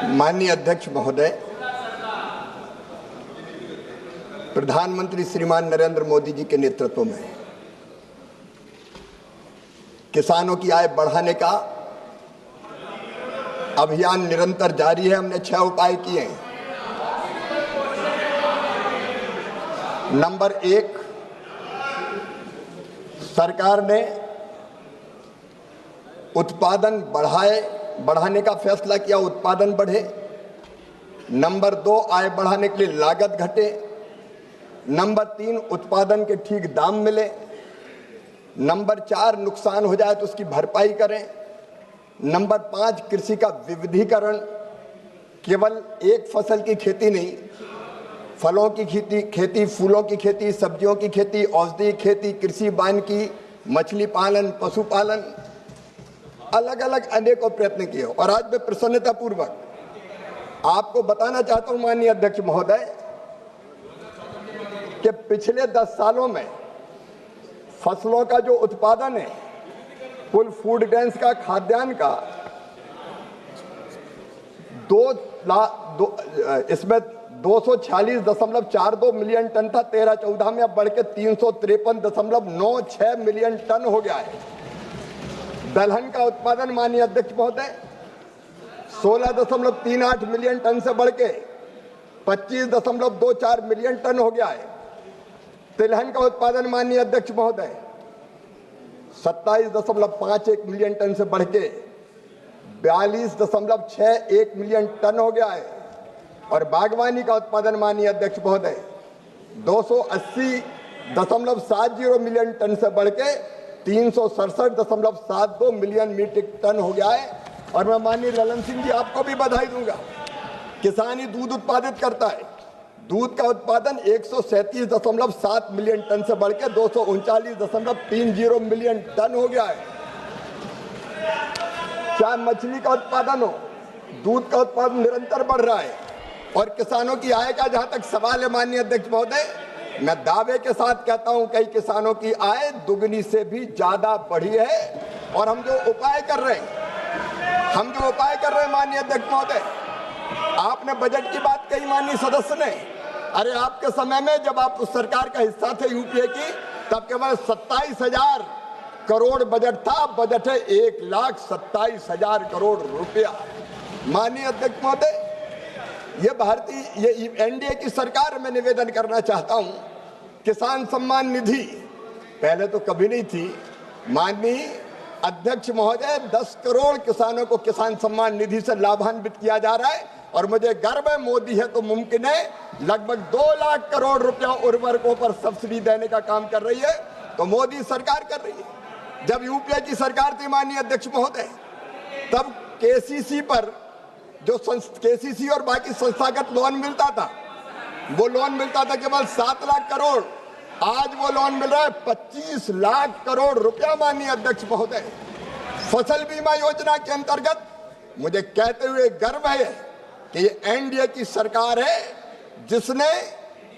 माननीय अध्यक्ष महोदय, प्रधानमंत्री श्रीमान नरेंद्र मोदी जी के नेतृत्व में किसानों की आय बढ़ाने का अभियान निरंतर जारी है। हमने 6 उपाय किए हैं। नंबर 1, सरकार ने उत्पादन बढ़ाने का फैसला किया, उत्पादन बढ़े। नंबर 2, आय बढ़ाने के लिए लागत घटे। नंबर 3, उत्पादन के ठीक दाम मिले। नंबर 4, नुकसान हो जाए तो उसकी भरपाई करें। नंबर 5, कृषि का विविधीकरण, केवल एक फसल की खेती नहीं, फलों की खेती, फूलों की खेती, सब्जियों की खेती, औषधि खेती, कृषि वानिकी, मछली पालन, पशुपालन, अलग अलग अनेकों प्रयत्न किए। और आज मैं प्रसन्नतापूर्वक आपको बताना चाहता हूं माननीय अध्यक्ष महोदय कि पिछले 10 सालों में फसलों का जो उत्पादन है, कुल फूड ग्रेन्स का, खाद्यान्न का, इसमें 246.42 मिलियन टन था 13-14 में, अब बढ़ के 353.96 मिलियन टन हो गया है। दलहन का उत्पादन माननीय अध्यक्ष महोदय 16.38 मिलियन टन से बढ़ के 25.24 मिलियन टन हो गया है। तिलहन का उत्पादन माननीय अध्यक्ष महोदय 27.51 मिलियन टन से बढ़ के 42.61 मिलियन टन हो गया है। और बागवानी का उत्पादन माननीय अध्यक्ष महोदय 280.70 मिलियन टन से बढ़ के 367.72 मिलियन मीट्रिक टन हो गया है। और मैं माननीय ललन सिंह जी आपको भी बधाई दूंगा। किसान ही दूध उत्पादित करता है। दूध का उत्पादन 137.7 मिलियन टन से बढ़ के 239.30 मिलियन टन हो गया है। चाहे मछली का उत्पादन हो, दूध का उत्पादन निरंतर बढ़ रहा है। और किसानों की आय का जहां तक सवाल है माननीय अध्यक्ष महोदय, मैं दावे के साथ कहता हूं कई किसानों की आय दुगनी से भी ज्यादा बढ़ी है। और हम जो उपाय कर रहे हैं माननीय अध्यक्ष महोदय, आपने बजट की बात कही माननीय सदस्य ने। अरे आपके समय में जब आप उस सरकार का हिस्सा थे यूपीए की, तब केवल 27,000 करोड़ बजट था। बजट है 1,27,000 करोड़ रुपया। माननीय अध्यक्ष महोदय, ये एनडीए की सरकार में निवेदन करना चाहता हूं, किसान सम्मान निधि पहले तो कभी नहीं थी। माननीय अध्यक्ष महोदय 10 करोड़ किसानों को किसान सम्मान निधि से लाभान्वित किया जा रहा है। और मुझे गर्व है, मोदी है तो मुमकिन है, लगभग 2 लाख करोड़ रुपया उर्वरकों पर सब्सिडी देने का काम कर रही है। तो मोदी सरकार कर रही है। जब यूपीए की सरकार थी माननीय अध्यक्ष महोदय, तब केसीसी पर जो केसीसी और बाकी संस्थागत लोन मिलता था, वो लोन मिलता था केवल 7 लाख करोड़। आज वो लोन मिल रहा है 25 लाख करोड़ रुपया माननीय अध्यक्ष महोदय। फसल बीमा योजना के अंतर्गत मुझे कहते हुए गर्व है कि ये एनडीए की सरकार है जिसने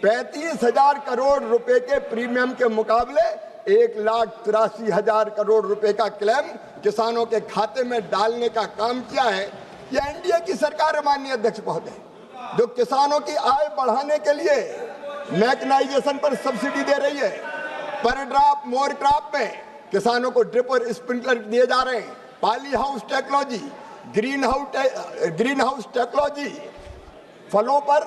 35,000 करोड़ रुपए के प्रीमियम के मुकाबले 1,83,000 करोड़ रुपए का क्लेम किसानों के खाते में डालने का काम किया है। ये एनडीए की सरकार है माननीय अध्यक्ष महोदय, जो किसानों की आय बढ़ाने के लिए मैकेनाइजेशन पर सब्सिडी दे रही है। पर ड्रॉप मोर क्रॉप में किसानों को ड्रिप और स्प्रिंकलर दिए जा रहे हैं। Poly house technology, green house technology, फलों पर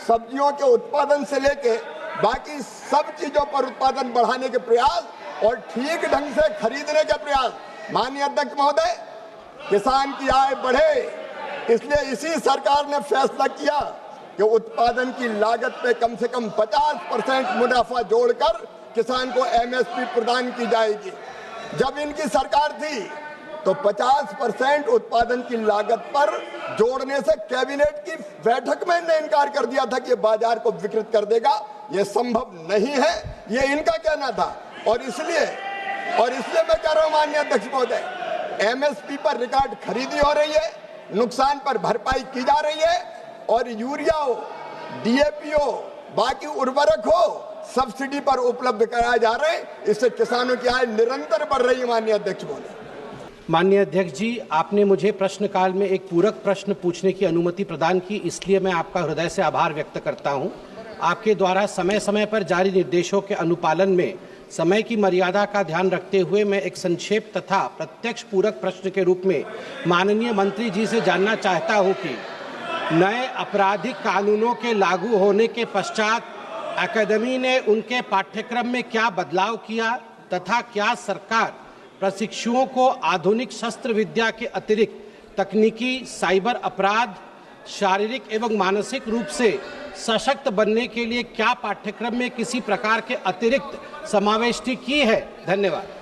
सब्जियों के उत्पादन से लेके बाकी सब चीजों पर उत्पादन बढ़ाने के प्रयास और ठीक ढंग से खरीदने के प्रयास। माननीय अध्यक्ष महोदय, किसान की आय बढ़े, इसलिए इसी सरकार ने फैसला किया कि उत्पादन की लागत पे कम से कम 50% मुनाफा जोड़कर किसान को एमएसपी प्रदान की जाएगी। जब इनकी सरकार थी तो 50% उत्पादन की लागत पर जोड़ने से कैबिनेट की बैठक में इन्होंने इनकार कर दिया था कि बाजार को विकृत कर देगा। यह संभव नहीं है, ये इनका कहना था। और इसलिए मैं कह रहा हूं माननीय अध्यक्ष महोदय, एमएसपी पर रिकॉर्ड खरीदी हो रही है, नुकसान पर भरपाई की जा रही है। और यूरिया हो, डीएपी हो, बाकी उर्वरक हो, सब्सिडी पर उपलब्ध कराए जा रहे हैं। इससे किसानों की आय निरंतर बढ़ रही है माननीय अध्यक्ष महोदय। माननीय अध्यक्ष जी, आपने मुझे प्रश्नकाल में एक पूरक प्रश्न पूछने की अनुमति प्रदान की, इसलिए मैं आपका हृदय से आभार व्यक्त करता हूं। आपके द्वारा समय समय पर जारी निर्देशों के अनुपालन में समय की मर्यादा का ध्यान रखते हुए मैं एक संक्षेप तथा प्रत्यक्ष पूरक प्रश्न के रूप में माननीय मंत्री जी से जानना चाहता हूं कि नए आपराधिक कानूनों के लागू होने के पश्चात अकादमी ने उनके पाठ्यक्रम में क्या बदलाव किया तथा क्या सरकार प्रशिक्षुओं को आधुनिक शस्त्र विद्या के अतिरिक्त तकनीकी, साइबर अपराध, शारीरिक एवं मानसिक रूप से सशक्त बनने के लिए क्या पाठ्यक्रम में किसी प्रकार के अतिरिक्त समावेश की है? धन्यवाद।